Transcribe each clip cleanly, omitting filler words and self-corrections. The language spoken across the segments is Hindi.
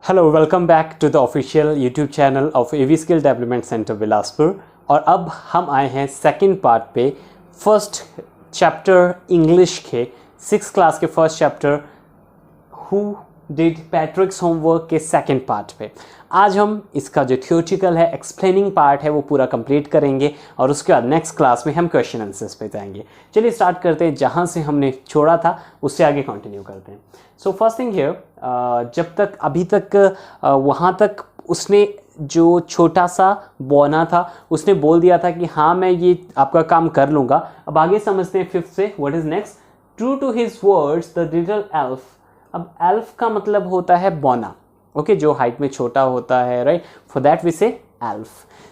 Hello welcome back to the official YouTube channel of AV skill development centre Bilaspur. और अब हम आए हैं सेकंड पार्ट पे, फर्स्ट चैप्टर इंग्लिश के 6th क्लास के first chapter who did Patrick's homework के सेकंड पार्ट पे। आज हम इसका जो थियोरेटिकल है, एक्सप्लेनिंग पार्ट है, वो पूरा कंप्लीट करेंगे और उसके बाद नेक्स्ट क्लास में हम क्वेश्चन आंसर्स पे जाएंगे। चलिए स्टार्ट करते हैं, जहाँ से हमने छोड़ा था उससे आगे कंटिन्यू करते हैं। सो फर्स्ट थिंग हियर, जब तक अभी तक वहाँ तक उसने जो छोटा सा बोना था उसने बोल दिया था कि हाँ मैं ये आपका काम कर लूँगा। अब आगे समझते हैं फिफ्थ से, what is next. True to his words the little elf. अब एल्फ का मतलब होता है बोना, ओके, जो हाइट में छोटा होता है, right, for that we say elf.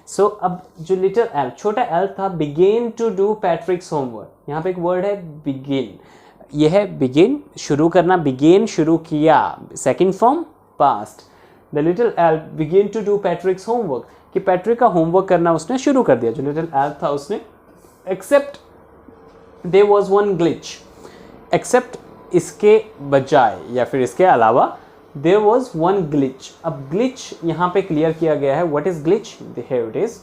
So अब जो लिटिल एल्फ, छोटा एल्फ था, began to do Patrick's homework. यहाँ पे एक वर्ड है बिगिन, यह है बिगिन, शुरू करना, बिगेन शुरू किया, second form past. The little elf began to do Patrick's homework, कि पैट्रिक का होमवर्क करना उसने शुरू कर दिया, जो लिटिल एल्फ था उसने। Except there was one glitch, except इसके बजाय या फिर इसके अलावा, देयर वाज वन ग्लिच। अब ग्लिच यहाँ पे क्लियर किया गया है, what is glitch, here it is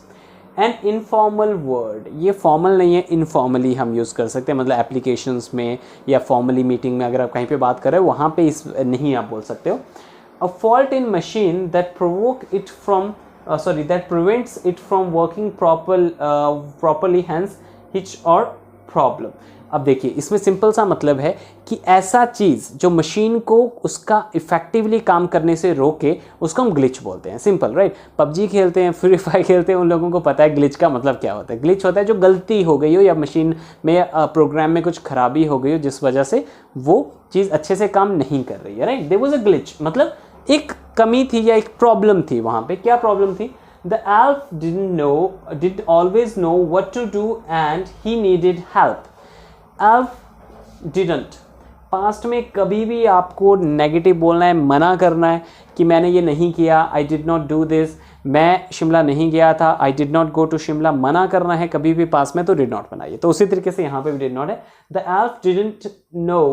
an informal word. ये फॉर्मल नहीं है, इनफॉर्मली हम यूज़ कर सकते हैं, मतलब एप्लीकेशंस में या फॉर्मली मीटिंग में अगर आप कहीं पे बात कर रहे हो वहाँ पे इस नहीं आप बोल सकते हो। A fault in machine that provoke it from that prevents it from working properly, hence hitch और प्रॉब्लम। अब देखिए इसमें सिंपल सा मतलब है कि ऐसा चीज़ जो मशीन को उसका इफेक्टिवली काम करने से रोके, उसको हम ग्लिच बोलते हैं। Simple, right. पबजी खेलते हैं, फ्री फायर खेलते हैं, उन लोगों को पता है ग्लिच का मतलब क्या होता है। ग्लिच होता है जो गलती हो गई हो या मशीन में प्रोग्राम में कुछ खराबी हो गई हो जिस वजह से वो चीज़ अच्छे से काम नहीं कर रही है, right. There was a glitch, मतलब एक कमी थी या एक प्रॉब्लम थी वहाँ पर। क्या प्रॉब्लम थी? The elf did always know what to do and he needed help. Elf didn't. Past में कभी भी आपको नेगेटिव बोलना है, मना करना है कि मैंने ये नहीं किया, I did not do this, मैं शिमला नहीं गया था, I did not go to Shimla, मना करना है कभी भी पास्ट में तो did not बनाइए। तो उसी तरीके से यहाँ पे भी did not है। The elf didn't know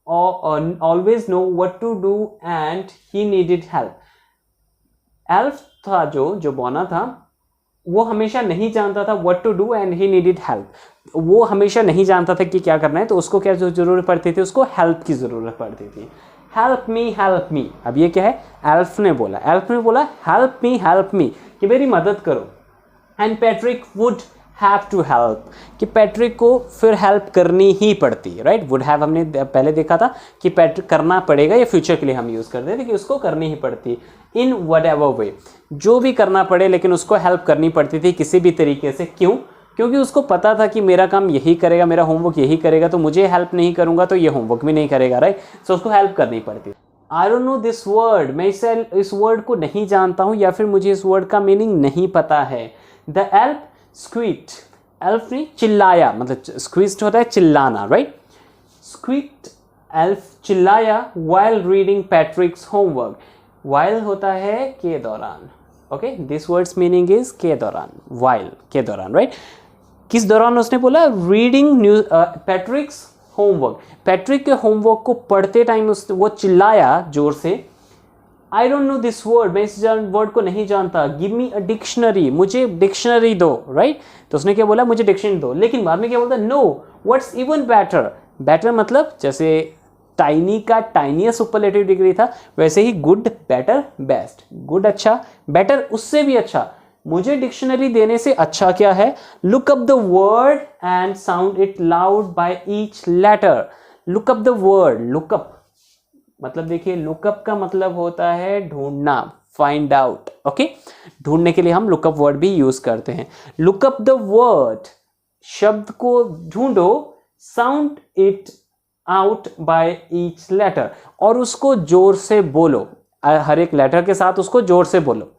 or always know what to do and he needed help. Elf था जो बोना था, वो हमेशा नहीं जानता था what to do and he needed help। वो हमेशा नहीं जानता था कि क्या करना है, तो उसको क्या ज़रूरत पड़ती थी, उसको हेल्प की ज़रूरत पड़ती थी। Help me. अब ये क्या है, एल्फ ने बोला हेल्प मी, कि मेरी मदद करो। And Patrick would have to help, कि पैट्रिक को फिर हेल्प करनी ही पड़ती, राइट। वुड हैव हमने पहले देखा था कि पैट्रिक करना पड़ेगा, या फ्यूचर के लिए हम यूज़ करते थे कि उसको करनी ही पड़ती। इन वट एवर वे, जो भी करना पड़े लेकिन उसको हेल्प करनी पड़ती थी किसी भी तरीके से। क्यों? क्योंकि उसको पता था कि मेरा काम यही करेगा, मेरा होमवर्क यही करेगा, तो मुझे हेल्प नहीं करूँगा तो ये होमवर्क भी नहीं करेगा, राइट। सो उसको हेल्प करनी पड़ती। I don't know this word, मैं इस वर्ड को नहीं जानता हूँ या फिर मुझे इस वर्ड का मीनिंग नहीं पता है। द एल्फ स्क्वीक्ड, एल्फ ने चिल्लाया, मतलब स्क्वीज्ड होता है चिल्लाना, राइट। स्क्वीक्ड, एल्फ चिल्लाया while रीडिंग पैट्रिक्स होमवर्क। while होता है के दौरान, okay, this words meaning is के दौरान, while के दौरान, राइट। किस दौरान उसने बोला? रीडिंग पैट्रिक्स होमवर्क, पैट्रिक के होमवर्क को पढ़ते टाइम वो चिल्लाया जोर से, I don't know this word, मैं इस वर्ड को नहीं जानता, गिव मी अ डिक्शनरी, मुझे डिक्शनरी दो, राइट। तो उसने क्या बोला? मुझे डिक्शनरी दो। लेकिन बाद में क्या बोलता? No, what's even better. Better मतलब जैसे टाइनी का टाइनियस्ट सुपरलेटिव डिग्री था, वैसे ही गुड, बेटर, बेस्ट। गुड अच्छा, बेटर उससे भी अच्छा, मुझे डिक्शनरी देने से अच्छा क्या है? Look up the word and sound it loud by each letter. Look up the word, look up मतलब देखिए, लुकअप का मतलब होता है ढूंढना, फाइंड आउट, ओके। ढूंढने के लिए हम लुकअप वर्ड भी यूज करते हैं। लुकअप द वर्ड, शब्द को ढूंढो, sound it out by each letter, और उसको जोर से बोलो, हर एक लेटर के साथ उसको जोर से बोलो।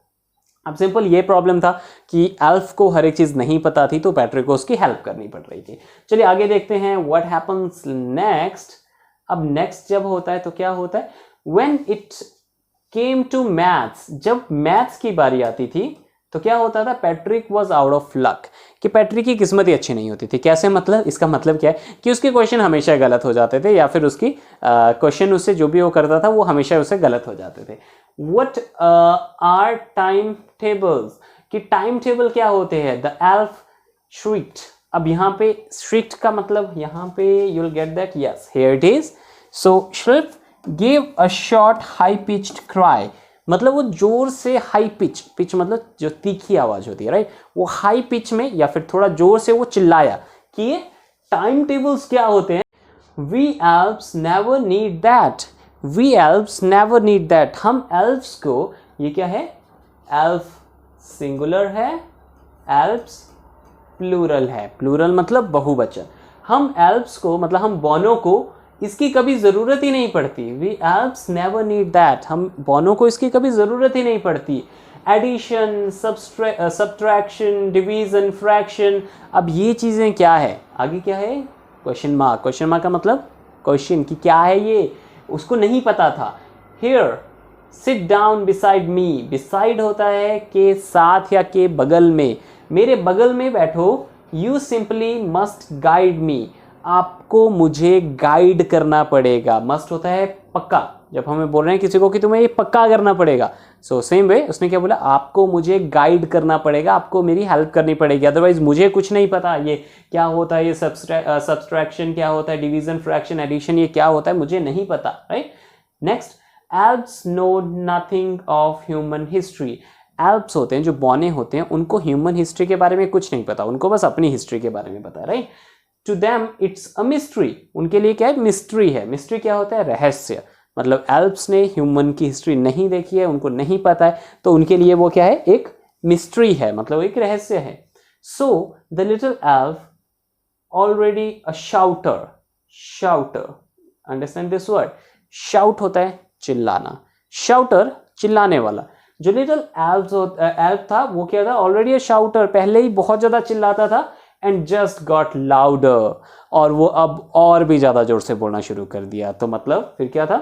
अब सिंपल ये प्रॉब्लम था कि एल्फ को हर एक चीज नहीं पता थी, तो पैट्रिक को उसकी हेल्प करनी पड़ रही थी। चलिए आगे देखते हैं व्हाट हैपन्स नेक्स्ट। अब नेक्स्ट जब होता है तो क्या होता है? When it came to maths, जब मैथ्स की बारी आती थी तो क्या होता था? Patrick was out of luck, कि पैट्रिक की किस्मत ही अच्छी नहीं होती थी। कैसे मतलब? इसका मतलब क्या है कि उसके क्वेश्चन हमेशा गलत हो जाते थे, या फिर उसकी क्वेश्चन उससे जो भी वो करता था वो हमेशा उससे गलत हो जाते थे। व्हाट आर टाइम टेबल्स, कि टाइम टेबल क्या होते हैं। द एल्फ श्रिक्ड, अब यहाँ पे श्रिक्ड का मतलब यहाँ पे you will get that, yes here it is. So sheriff give a short high pitched cry, मतलब वो जोर से हाई पिच, पिच मतलब जो तीखी आवाज होती है, राइट, वो हाई पिच में या फिर थोड़ा जोर से वो चिल्लाया कि ये टाइम टेबल्स क्या होते हैं। We elves never need that, we elves never need that, हम एल्प्स को, ये क्या है, एल्फ सिंगुलर है, एल्प्स प्लूरल है, प्लूरल मतलब बहुवचन, हम एल्प्स को मतलब हम बोनो को इसकी कभी ज़रूरत ही नहीं पड़ती। We elves never need that, हम बोनो को इसकी कभी ज़रूरत ही नहीं पड़ती। एडिशन, सब्ट्रैक्शन, डिवीजन, फ्रैक्शन, अब ये चीज़ें क्या है, आगे क्या है, क्वेश्चन मार्क, क्वेश्चन मार्क का मतलब क्वेश्चन कि क्या है ये, उसको नहीं पता था। Here sit down beside me, beside होता है के साथ या के बगल में, मेरे बगल में बैठो। You simply must guide me, आपको मुझे गाइड करना पड़ेगा, मस्ट होता है पक्का, जब हमें बोल रहे हैं किसी को कि तुम्हें ये पक्का करना पड़ेगा, सो सेम वे उसने क्या बोला, आपको मुझे गाइड करना पड़ेगा, आपको मेरी हेल्प करनी पड़ेगी, अदरवाइज मुझे कुछ नहीं पता ये क्या होता है, ये सब्सट्रैक्शन क्या होता है, डिवीजन, फ्रैक्शन, एडिशन ये क्या होता है, मुझे नहीं पता, right. Next, elves know nothing of human history, elves होते हैं जो बौने होते हैं, उनको ह्यूमन हिस्ट्री के बारे में कुछ नहीं पता, उनको बस अपनी हिस्ट्री के बारे में पता है, right. To them it's a mystery, उनके लिए क्या है, मिस्ट्री है। मिस्ट्री क्या होता है, रहस्य, मतलब एल्प्स ने ह्यूमन की हिस्ट्री नहीं देखी है, उनको नहीं पता है, तो उनके लिए वो क्या है, एक मिस्ट्री है, मतलब एक रहस्य है। So the little elf already a शाउटर, शाउटर, understand this word, shout होता है चिल्लाना, शाउटर चिल्लाने वाला, जो लिटिल एल्फ था वो क्या था, ऑलरेडी अ शाउटर, पहले ही बहुत ज्यादा चिल्लाता था, एंड जस्ट गॉट लाउडर, और वो अब और भी ज्यादा जोर से बोलना शुरू कर दिया। तो मतलब फिर क्या था,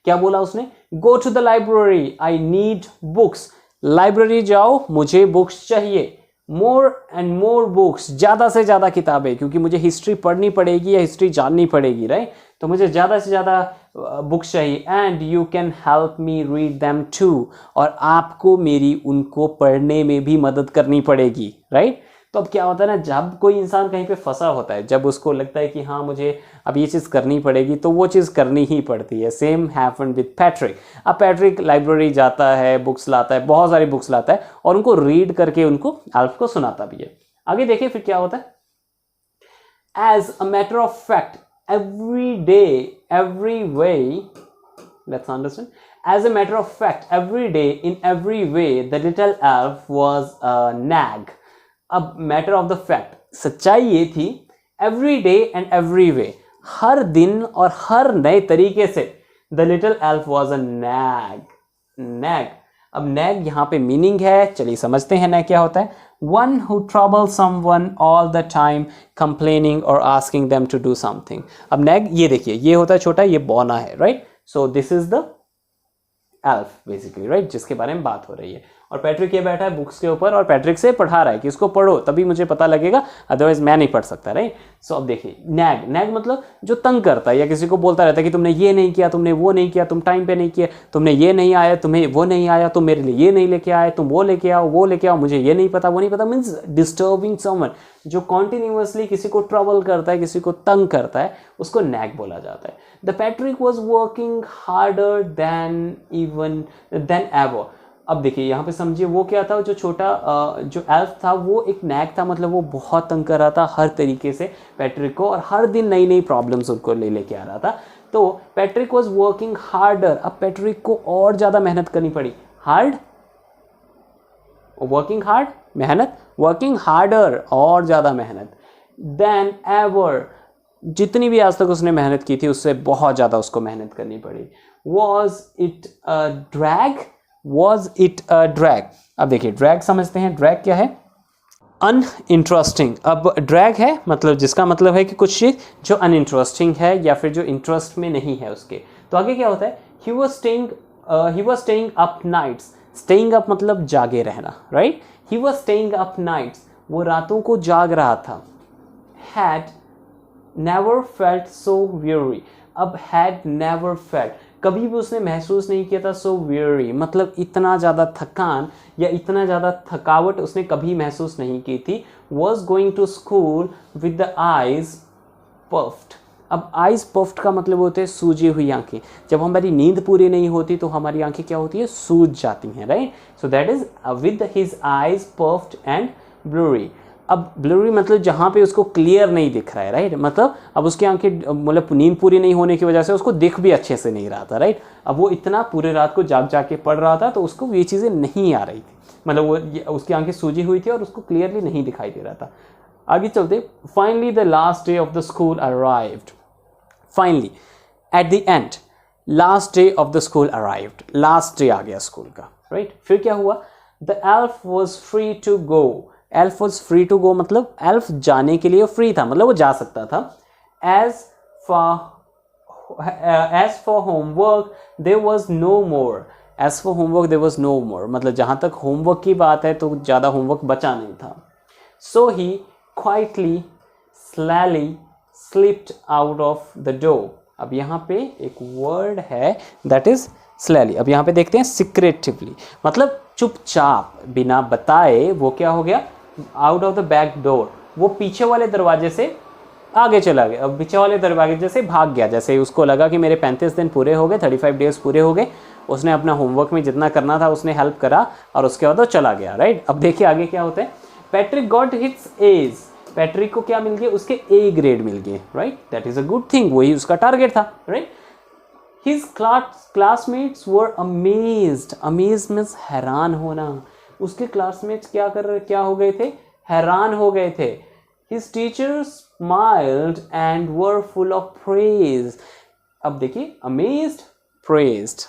क्या बोला उसने, go to the library, I need books, library जाओ, मुझे बुक्स चाहिए, मोर एंड मोर बुक्स, ज्यादा से ज्यादा किताबें, क्योंकि मुझे हिस्ट्री पढ़नी पड़ेगी या हिस्ट्री जाननी पड़ेगी, राइट, तो मुझे ज्यादा से ज्यादा बुक्स चाहिए। And you can help me read them too, और आपको मेरी उनको पढ़ने में भी मदद करनी पड़ेगी, राइट। तो अब क्या होता है ना, जब कोई इंसान कहीं पे फंसा होता है, जब उसको लगता है कि हाँ मुझे अब ये चीज़ करनी पड़ेगी, तो वो चीज़ करनी ही पड़ती है। सेम हैपेंड विद पैट्रिक, अब पैट्रिक लाइब्रेरी जाता है, बुक्स लाता है, बहुत सारी बुक्स लाता है, और उनको रीड करके उनको एल्फ को सुनाता भी है। आगे देखिए फिर क्या होता है, as a matter of fact every day every way, let's understand, as a matter of fact every day in every way the little elf was a nag। अब मैटर ऑफ द फैक्ट, सच्चाई ये थी, every day and every way, हर दिन और हर नए तरीके से, the little elf was a nag, nag. अब नैग यहाँ पे मीनिंग है, चलिए समझते हैं नैग क्या होता है, one who trouble someone all the time complaining और asking them to do something. अब नैग ये देखिए, ये होता है छोटा, ये बौना है, right, so this is the elf basically, right, जिसके बारे में बात हो रही है। और पैट्रिक ये बैठा है बुक्स के ऊपर और पैट्रिक से पढ़ा रहा है कि इसको पढ़ो तभी मुझे पता लगेगा, अदरवाइज मैं नहीं पढ़ सकता, राइट। सो अब देखिए, नैग, नैग मतलब जो तंग करता है या किसी को बोलता रहता है कि तुमने ये नहीं किया, तुमने वो नहीं किया, तुम टाइम पे नहीं किया, तुमने ये नहीं आया, तुम्हें वो नहीं आया, तुम मेरे लिए ये नहीं लेके आए, तुम वो लेके आओ, वो लेके आओ, मुझे ये नहीं पता, वो नहीं पता, मीन्स डिस्टर्बिंग समवन, जो कॉन्टिन्यूसली किसी को ट्रबल करता है, किसी को तंग करता है, उसको नैग बोला जाता है। The Patrick was working harder than ever. अब देखिए यहाँ पे समझिए वो क्या था, जो छोटा जो एल्फ था वो एक नैग था, मतलब वो बहुत तंग कर रहा था हर तरीके से पैट्रिक को, और हर दिन नई नई प्रॉब्लम्स उनको लेके आ रहा था। तो पैट्रिक वॉज वर्किंग हार्डर, अब पैट्रिक को और ज़्यादा मेहनत करनी पड़ी, हार्ड, वर्किंग हार्ड, मेहनत, वर्किंग हार्डर, और ज़्यादा मेहनत, देन एवर, जितनी भी आज तक उसने मेहनत की थी उससे बहुत ज़्यादा उसको मेहनत करनी पड़ी। Was it a drag, was it a drag. अब देखिए ड्रैग समझते हैं, ड्रैग क्या है, अनइंटरेस्टिंग। अब ड्रैग है मतलब जिसका मतलब है कि कुछ चीज़ जो अनइंटरेस्टिंग है या फिर जो इंटरेस्ट में नहीं है उसके। तो आगे क्या होता है, he was staying up nights, staying up मतलब जागे रहना, right, he was staying up nights, वो रातों को जाग रहा था। Had never felt so weary, अब हैड नेवर फेल्ट कभी भी उसने महसूस नहीं किया था सो वेरी, मतलब इतना ज़्यादा थकान या इतना ज़्यादा थकावट उसने कभी महसूस नहीं की थी। Was going to school with the eyes puffed. अब आइज पफ्ड का मतलब होते हैं सूजी हुई आंखें। जब हमारी नींद पूरी नहीं होती तो हमारी आंखें क्या होती है, सूज जाती हैं, right. So that is with his eyes puffed and blurry. अब ब्लूरी मतलब जहाँ पे उसको क्लियर नहीं दिख रहा है, राइट। मतलब अब उसकी आंखें, मतलब नींद पूरी नहीं होने की वजह से उसको दिख भी अच्छे से नहीं रहा था, राइट। अब वो इतना पूरे रात को जाग के पढ़ रहा था तो उसको ये चीज़ें नहीं आ रही थी, मतलब वो उसकी आंखें सूजी हुई थी और उसको क्लियरली नहीं दिखाई दे रहा था। आगे चलते। Finally the last day of the school arrived. Finally at the end last day of the school arrived, last day आ गया स्कूल का, राइट। फिर क्या हुआ, the elf was free to go. Elf was free to go मतलब एल्फ जाने के लिए फ्री था, मतलब वो जा सकता था। As for homework there was no more. As for homework there was no more मतलब जहाँ तक होमवर्क की बात है तो ज़्यादा होमवर्क बचा नहीं था। सो ही quietly, slowly slipped out of the door। अब यहाँ पे एक वर्ड है that is slowly। अब यहाँ पे देखते हैं secretively, मतलब चुपचाप बिना बताए वो क्या हो गया, out of the back door, वो पीछे वाले दरवाजे से आगे चला गया। अब पीछे वाले दरवाजे से भाग गया, जैसे उसको लगा कि मेरे 35 दिन पूरे हो गए, 35 डेज पूरे हो गए। उसने अपना होमवर्क में जितना करना था उसने हेल्प करा और उसके बाद वो चला गया, राइट। अब देखिए आगे क्या होता है। Patrick got his A's. Patrick को क्या मिल गया, उसके ए ग्रेड मिल गए, right. That is a good thing, वही उसका टारगेट था, right. His classmates were amazed. Amazed means हैरान होना। उसके क्लासमेट्स क्या हो गए थे, हैरान हो गए थे। His teachers smiled and were full of praise. अब देखिए अमेज्ड, प्रेज्ड,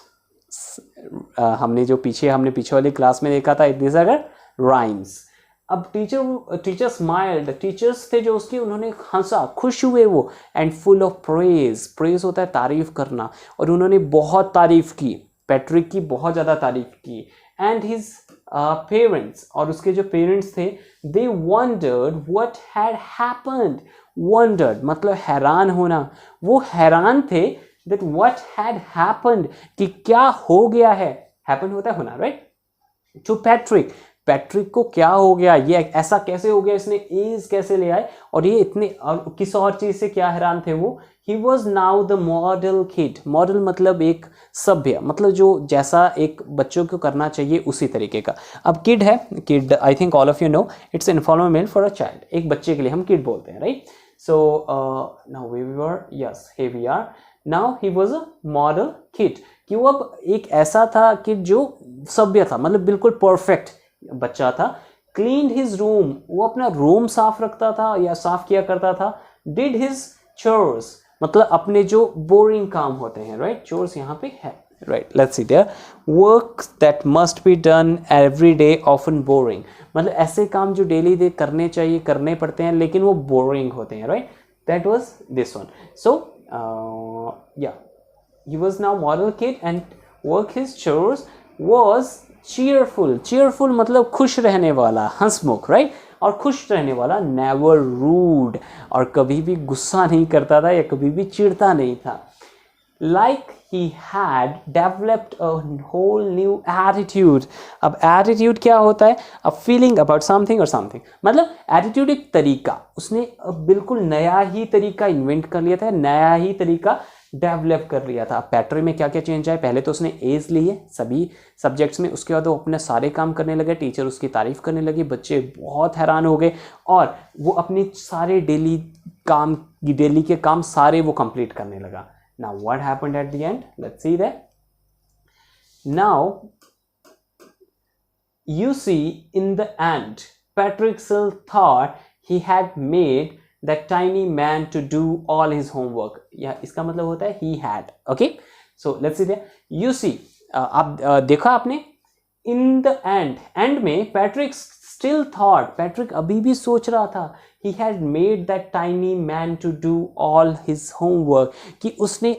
हमने पीछे वाली क्लास में देखा था, दिस आर राइम्स। अब टीचर स्माइल्ड, टीचर्स थे जो उसके, उन्होंने हंसा, खुश हुए वो। And full of praise, praise होता है तारीफ करना, और उन्होंने बहुत तारीफ की, पैट्रिक की बहुत ज़्यादा तारीफ की। एंड हिज पेरेंट्स, और उसके जो पेरेंट्स थे, they wondered what had happened. Wondered मतलब हैरान होना, वो हैरान थे दैट व्हाट हैड हैपेंड, कि क्या हो गया है। हैपन होता है होना, राइट। टू पैट्रिक, पैट्रिक को क्या हो गया, ये ऐसा कैसे हो गया, इसने एज कैसे ले आए, और ये इतने, और किस और चीज से क्या हैरान थे वो। He was now the model kid. Model मतलब एक सभ्य, मतलब जो जैसा एक बच्चों को करना चाहिए उसी तरीके का। अब किड है, kid I think all of you know it's informal male for a child, एक बच्चे के लिए हम किड बोलते हैं, right. So now we were, yes here we are. Now he was a model kid, कि वो अब एक ऐसा था कि जो सभ्य था, मतलब बिल्कुल परफेक्ट बच्चा था। क्लीन्ड हिज रूम, वो अपना रूम साफ रखता था या साफ किया करता था। डिड हिज चोर्स, मतलब अपने जो बोरिंग काम होते हैं, राइट। चोर्स यहाँ पे है, right. Let's see there, work that must be done every day often boring, मतलब ऐसे काम जो डेली डे करने चाहिए, करने पड़ते हैं, लेकिन वो बोरिंग होते हैं, right. That was this one. So yeah he was now model kid and work his chores was cheerful। cheerful मतलब खुश रहने वाला, हंसमुख, राइट। और खुश रहने वाला, never rude, और कभी भी गुस्सा नहीं करता था या कभी भी चिढ़ता नहीं था। like he had developed a whole new attitude। अब attitude क्या होता है, a feeling about something or something, मतलब attitude एक तरीका, उसने बिल्कुल नया ही तरीका इन्वेंट कर लिया था, नया ही तरीका डेवलप कर लिया था। पैट्रिक में क्या क्या चेंज आए, पहले तो उसने एज ली है सभी सब्जेक्ट्स में, उसके बाद वो अपने सारे काम करने लगे, टीचर उसकी तारीफ करने लगे, बच्चे बहुत हैरान हो गए, और वो अपने सारे डेली के काम सारे वो कंप्लीट करने लगा। Now what happened at the end? Let's see that. Now you see in the end, Patrick still thought he had made that tiny man to do all his homework। या इसका मतलब होता है he had, okay? So let's see there. You see, आप देखा आपने, in the end में Patrick still thought, Patrick अभी भी सोच रहा था, he had made that tiny man to do all his homework, कि उसने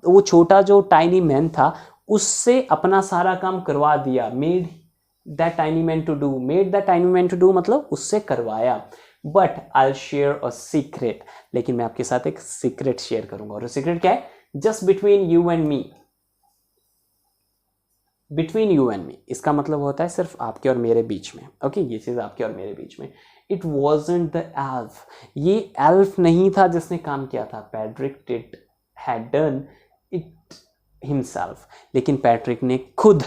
वो छोटा जो tiny man था उससे अपना सारा काम करवा दिया। made that tiny man to do, made that tiny man to do मतलब उससे करवाया। But I'll share a secret, लेकिन मैं आपके साथ एक सीक्रेट शेयर करूंगा, और सीक्रेट क्या है, just between you and me, between you and me, इसका मतलब होता है सिर्फ आपके और मेरे बीच में। ओके, ये चीज़ आपके और मेरे बीच में। इट वॉजंट द एल्फ, ये एल्फ नहीं था जिसने काम किया था, Patrick had done it himself, लेकिन पैट्रिक ने खुद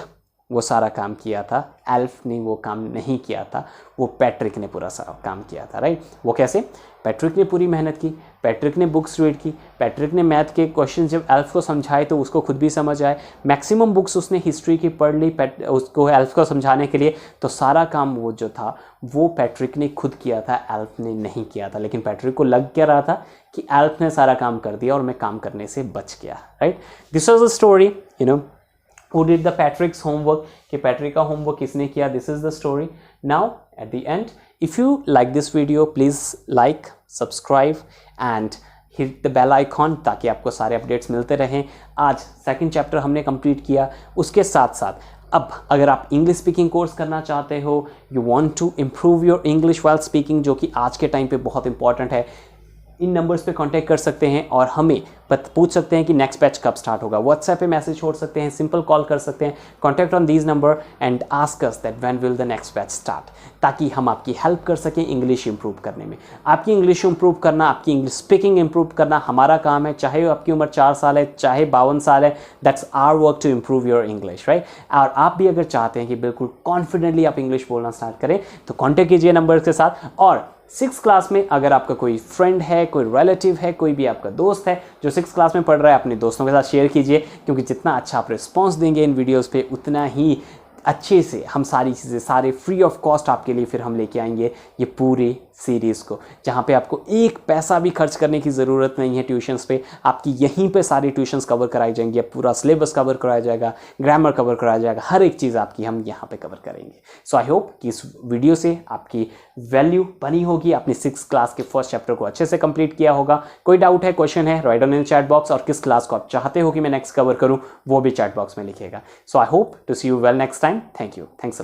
वो सारा काम किया था, एल्फ ने वो काम नहीं किया था, वो पैट्रिक ने पूरा सारा काम किया था, राइट। वो कैसे? पैट्रिक ने पूरी मेहनत की, पैट्रिक ने बुक्स रीड की, पैट्रिक ने मैथ के क्वेश्चन जब एल्फ को समझाए तो उसको खुद भी समझ आए, मैक्सिमम बुक्स उसने हिस्ट्री की पढ़ ली उसको एल्फ को समझाने के लिए, तो सारा काम वो जो था वो पैट्रिक ने खुद किया था, एल्फ ने नहीं किया था। लेकिन पैट्रिक को लग क्या रहा था कि एल्फ ने सारा काम कर दिया और मैं काम करने से बच गया, right. This was a story, you know, who did the Patrick's homework, कि पैट्रिक का होमवर्क किसने किया, this is the story. Now at the end, if you like this video, please like, subscribe and hit the bell icon ताकि आपको सारे अपडेट्स मिलते रहें। आज सेकंड चैप्टर हमने कंप्लीट किया, उसके साथ साथ अब अगर आप इंग्लिश स्पीकिंग कोर्स करना चाहते हो, you want to improve your English while speaking, जो कि आज के टाइम पे बहुत इंपॉर्टेंट है, इन नंबर्स पे कांटेक्ट कर सकते हैं और हमें पूछ सकते हैं कि नेक्स्ट बैच कब स्टार्ट होगा। व्हाट्सएप पे मैसेज छोड़ सकते हैं, सिंपल कॉल कर सकते हैं, contact on these number and ask us that when will the next batch start, ताकि हम आपकी हेल्प कर सकें इंग्लिश इंप्रूव करने में। आपकी इंग्लिश इंप्रूव करना, आपकी इंग्लिश स्पीकिंग इंप्रूव करना हमारा काम है, चाहे आपकी उम्र 4 साल है, चाहे 52 साल है, that's our work to improve your English, right. और आप भी अगर चाहते हैं कि बिल्कुल कॉन्फिडेंटली आप इंग्लिश बोलना स्टार्ट करें तो कॉन्टैक्ट कीजिए नंबर के साथ। और 6th क्लास में अगर आपका कोई फ्रेंड है, कोई रिलेटिव है, कोई भी आपका दोस्त है जो 6th क्लास में पढ़ रहा है, अपने दोस्तों के साथ शेयर कीजिए, क्योंकि जितना अच्छा आप रिस्पॉन्स देंगे इन वीडियोस पे उतना ही अच्छे से हम सारी चीज़ें सारे फ्री ऑफ कॉस्ट आपके लिए फिर हम लेके आएंगे ये पूरी सीरीज़ को, जहाँ पे आपको एक पैसा भी खर्च करने की ज़रूरत नहीं है ट्यूशन्स पे। आपकी यहीं पे सारी ट्यूशन्स कवर कराई जाएंगी, पूरा सिलेबस कवर कराया जाएगा, ग्रामर कवर कराया जाएगा, हर एक चीज़ आपकी हम यहाँ पे कवर करेंगे। सो आई होप कि इस वीडियो से आपकी वैल्यू बनी होगी, आपने 6th क्लास के फर्स्ट चैप्टर को अच्छे से कंप्लीट किया होगा। कोई डाउट है, क्वेश्चन है, right on in chat box, और किस क्लास को आप चाहते हो कि मैं नेक्स्ट कवर करूँ वो भी चैट बॉक्स में लिखिएगा। So I hope to see you well next time. Thank you, thanks a lot.